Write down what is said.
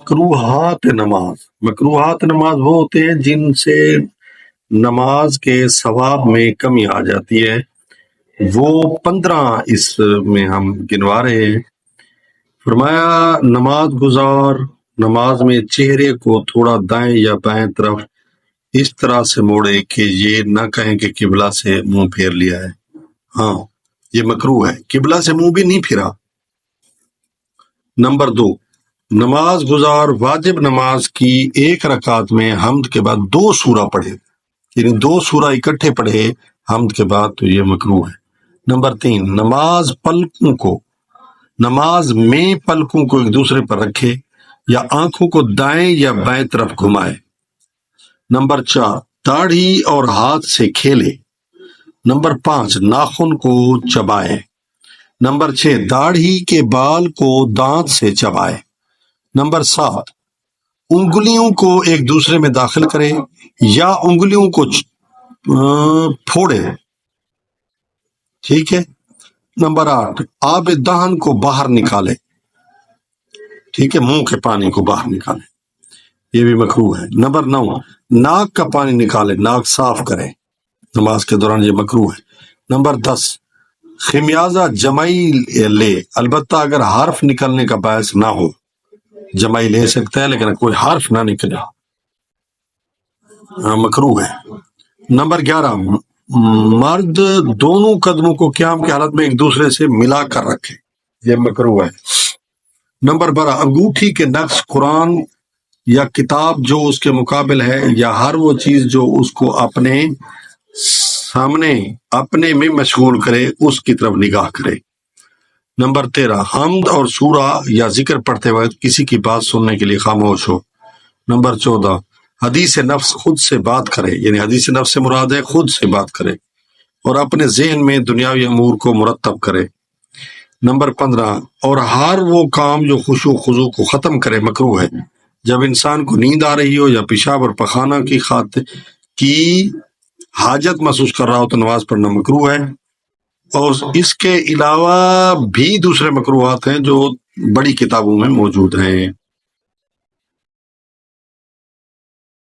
مکروہات نماز، مکروہات نماز وہ ہوتے ہیں جن سے نماز کے ثواب میں کمی آ جاتی ہے، وہ 15 اس میں ہم گنوا رہے ہیں۔ فرمایا نماز گزار نماز میں چہرے کو تھوڑا دائیں یا بائیں طرف اس طرح سے موڑے کہ یہ نہ کہیں کہ قبلہ سے منہ پھیر لیا ہے۔ ہاں یہ مکروہ ہے، قبلہ سے منہ بھی نہیں پھرا۔ نمبر 2، نماز گزار واجب نماز کی ایک رکعت میں حمد کے بعد 2 سورہ پڑھے، یعنی 2 سورہ اکٹھے پڑھے حمد کے بعد، تو یہ مکروہ ہے۔ نمبر 3، نماز میں پلکوں کو ایک دوسرے پر رکھے یا آنکھوں کو دائیں یا بائیں طرف گھمائے۔ نمبر 4، داڑھی اور ہاتھ سے کھیلے۔ نمبر 5، ناخن کو چبائے۔ نمبر 6، داڑھی کے بال کو دانت سے چبائے۔ نمبر 7، انگلیوں کو ایک دوسرے میں داخل کرے یا انگلیوں کو پھوڑے، ٹھیک ہے۔ نمبر 8، آب دہن کو باہر نکالے، ٹھیک ہے، منہ کے پانی کو باہر نکالے، یہ بھی مکروہ ہے۔ نمبر 9، ناک کا پانی نکالے، ناک صاف کرے نماز کے دوران، یہ مکروہ ہے۔ نمبر 10، خمیازہ جمعی لے، البتہ اگر حرف نکلنے کا باعث نہ ہو، جمعی لے سکتا ہے لیکن کوئی حرف نہ نکلے، مکروہ ہے۔ نمبر 11، مرد دونوں قدموں کو قیام کی حالت میں ایک دوسرے سے ملا کر رکھے، یہ مکروہ ہے۔ نمبر 12، انگوٹھی کے نقش قرآن یا کتاب جو اس کے مقابل ہے یا ہر وہ چیز جو اس کو اپنے سامنے اپنے میں مشغول کرے اس کی طرف نگاہ کرے۔ نمبر 13، حمد اور سورہ یا ذکر پڑھتے وقت کسی کی بات سننے کے لیے خاموش ہو۔ نمبر 14، حدیث نفس خود سے بات کرے، یعنی حدیث نفس سے مراد ہے خود سے بات کرے اور اپنے ذہن میں دنیاوی امور کو مرتب کرے۔ نمبر 15، اور ہر وہ کام جو خشوع و خضوع کو ختم کرے مکروہ ہے۔ جب انسان کو نیند آ رہی ہو یا پیشاب اور پخانہ کی حاجت محسوس کر رہا ہو تو نماز پڑھنا مکروہ ہے۔ اور اس کے علاوہ بھی دوسرے مکروہات ہیں جو بڑی کتابوں میں موجود ہیں۔